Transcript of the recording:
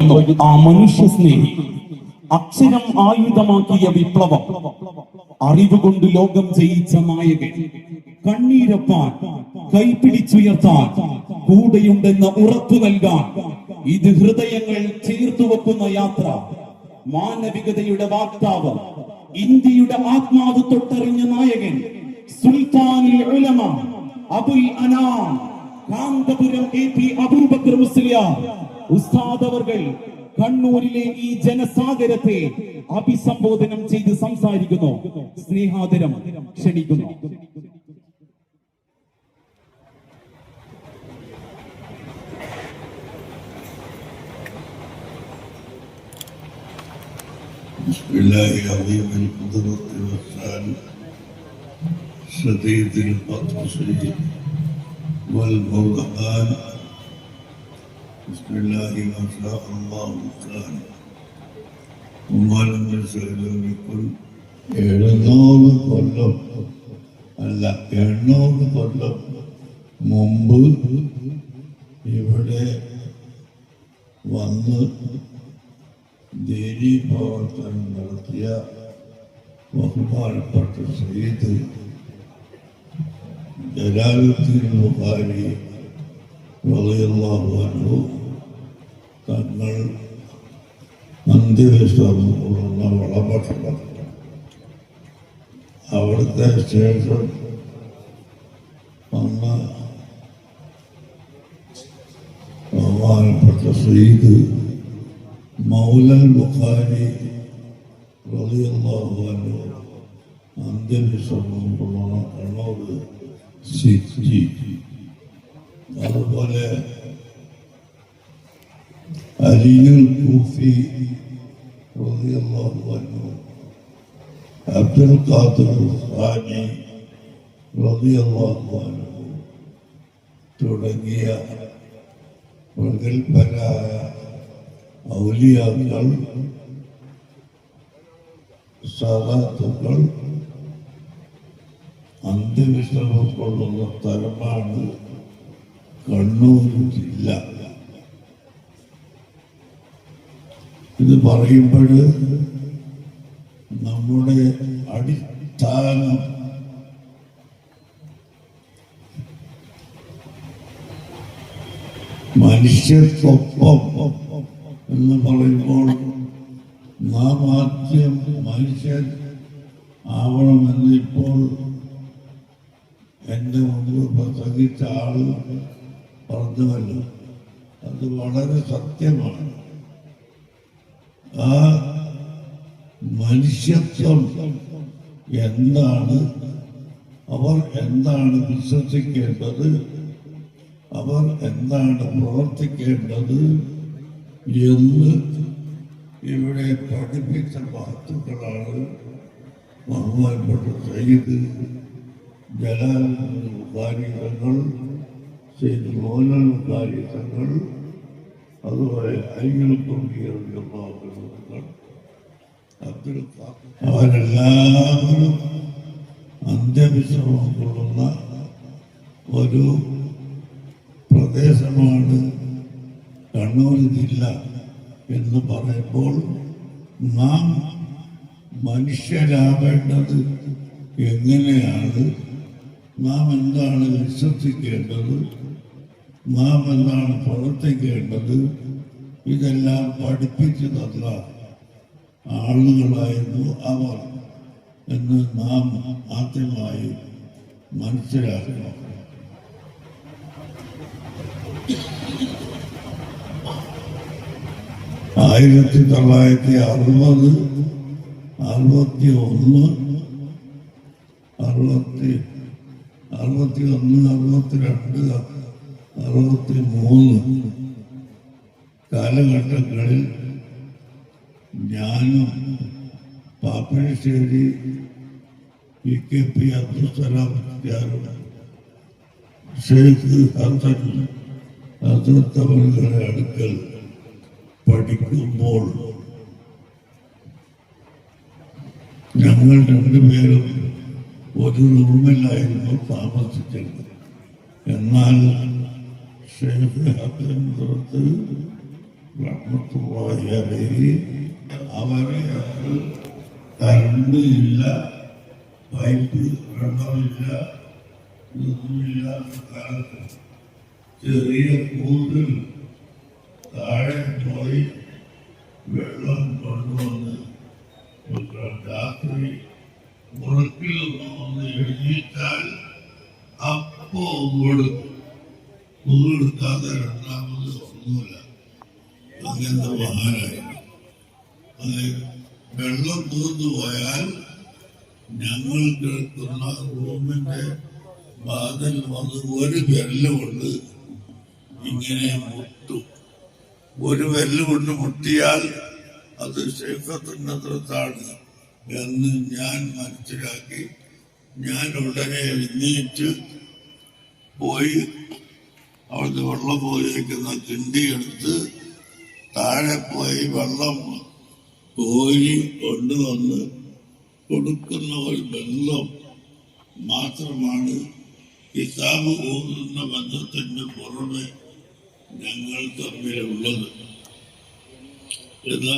ആ മനുഷ്യ സ്നേഹി അക്ഷരം ആയുധമാക്കിയ വിപ്ലവം, അറിവുകൊണ്ട് ലോകം ജയിച്ച നായകൻ, കണ്ണീരപ്പാൻ, കൈപിടിച്ചുയർത്താൻ, കൂടെയുണ്ടെന്ന് ഉറപ്പു നൽകാൻ, ഇത് ഹൃദയങ്ങൾ ചേർത്തുവെക്കുന്ന യാത്ര, മാനവികതയുടെ വാക്താവ്, ഇന്ത്യയുടെ ആത്മാവ് തൊട്ടറിഞ്ഞ നായകൻ, സുൽത്താനുൽ ഉലമ അബുൽ അനാം കാന്തപുരം AP അബൂബക്കർ മുസ്ലിയാർ ഉസ്താദ് അവർകൾ കണ്ണൂരിലെ ഈ ജനസാഗരത്തെ അഭിസംബോധനം ചെയ്ത് സംസാരിക്കുന്നു. സ്നേഹാദരം ക്ഷണിക്കുന്നു. ബിസ്മില്ലാഹി അലീമിൽ ഖുദ്റത്തി വസ്സാൻ ശദീദിൽ ഖത്സി വൽ ബുർഹാൻ ബിസ്മില്ലാഹി മാ ശാ അല്ലാഹു കാൻ ഉമ്മലം സൈദുൽ 700 കൊല്ലം അല്ല 800 കൊല്ലം മുമ്പ് ഇവിടെ വന്ന് ദീനീ പ്രവർത്തനം നടത്തിയ ബഹുമാനപ്പെട്ട സയ്യിദ് ജലാലുദ്ദീൻ ബുഖാരി റളിയല്ലാഹു അൻഹു തങ്ങൾ അന്ത്യവിശ്രമം കൊള്ളുന്ന വളഭക്ഷണം, അവിടുത്തെ ശേഷം വന്ന ബഹുമാനപ്പെട്ട സയ്യിദ് മൗലൽ ബുഖാരി റളിയല്ലാഹു അൻഹു അന്ത്യവിശ്രമം കൊള്ളുന്ന കണ്ണൂർ സിറ്റി, അതുപോലെ അലിയുൽ കൂഫി റളിയല്ലാഹു അൻഹു, അബ്ദുൽ ഖാദിർ ഖാനി റളിയല്ലാഹു അൻഹു തുടങ്ങിയ പ്രഗത്ഭരായ ഔലിയാക്കൾ, സാദാത്തുക്കൾ അന്ത്യവിശ്രമം കൊള്ളുന്ന സ്ഥലമാണ് കണ്ണൂർ ജില്ല. ഇത് പറയുമ്പോൾ നമ്മുടെ അടിസ്ഥാനം മനുഷ്യർക്കൊപ്പം എന്ന് പറയുമ്പോൾ നാം ആദ്യം മനുഷ്യൻ ആവണമെന്ന് ഇപ്പോൾ എൻ്റെ മുന്നിൽ പ്രസംഗിച്ച ആൾ പറഞ്ഞുവല്ലോ, അത് വളരെ സത്യമാണ്. ആ മനുഷ്യത്വം എന്താണ്, അവർ എന്താണ് വിശ്വസിക്കേണ്ടത്, അവർ എന്താണ് പ്രവർത്തിക്കേണ്ടത് എന്ന് ഇവിടെ പഠിപ്പിച്ച വാർത്തകളാണ് ബഹുമാനപ്പെട്ട സയ്യിദ് ജലാലുദ്ദീൻ ബുഖാരി തങ്ങൾ, സയ്യിദ് മൗലൽ ബുഖാരി തങ്ങൾ, അതുപോലെ അയ്യുൽ കൂഫി റളിയല്ലാഹു അൻഹു, അബ്ദുൽ ഖാദിർ, അവരെല്ലാവരും അന്ത്യവിശ്രമം കൊള്ളുന്ന ഒരു പ്രദേശമാണ് കണ്ണൂർ ജില്ല എന്ന് പറയുമ്പോൾ നാം മനുഷ്യരാവേണ്ടത് എങ്ങനെയാണ്, നാം എന്താണ് വിശ്വസിക്കേണ്ടത്, നാം എന്താണ് പ്രവർത്തിക്കേണ്ടത്, ഇതെല്ലാം പഠിപ്പിച്ചു തന്ന ആളുകളായിരുന്നു അവർ എന്ന് നാം ആദ്യമായി മനസ്സിലാക്കണം. 1960, 61, 62, 63 കാലഘട്ടങ്ങളിൽ ഞാനും പാപ്പനശ്ശേരി PKP അബ്ദുസ്സലാം ഷെയ്ഖ് ഹസരത്ത് അവരുടെ അടുക്കൽ പഠിക്കുമ്പോൾ ഞങ്ങൾ രണ്ടുപേരും ഒരു റൂമിലായിരുന്നു താമസിച്ചിരുന്നത്. എന്നാൽ ഷെയ്ഖ് ഹസൻ റഹ്മത്തുള്ളാഹി അലൈഹി അവരെ കറണ്ട് ഇല്ല, പൈപ്പ് വെള്ളമില്ല, ഇതൊന്നുമില്ല. കാലത്ത് ചെറിയ കൂടുതൽ താഴെ പോയി വെള്ളം കൊണ്ടുവന്ന് രാത്രി ഉറക്കിൽ ഒന്ന് എഴുതിയിട്ടാൽ അപ്പോ കൊടുക്കാതെ രണ്ടാമത് ഒന്നുമില്ല. അങ്ങനത്തെ മഹാനായി അത് വെള്ളം തീർന്നു പോയാൽ ഞങ്ങൾ കേൾക്കുന്ന റൂമിന്റെ വാതിൽ വന്ന് ഒരു വിരല് കൊണ്ട് ഇങ്ങനെ മുട്ടും. ഒരു വിരല് കൊണ്ട് മുട്ടിയാൽ അത് ശൈഖത്തിന്റെ താണ് എന്ന് ഞാൻ മനസ്സിലാക്കി. ഞാൻ ഉടനെ എഴുന്നേറ്റ് പോയി അവിടുന്ന് വെള്ളം പോയിരിക്കുന്ന കിണ്ടി എടുത്ത് താഴെ പോയി വെള്ളം കോരി കൊണ്ടുവന്ന് കൊടുക്കുന്ന ഒരു ബന്ധം മാത്രമാണ് കിതാബ് ഓതുന്ന ബന്ധത്തിന്റെ പുറമെ ഞങ്ങൾ തമ്മിലുള്ളത്. എന്നാൽ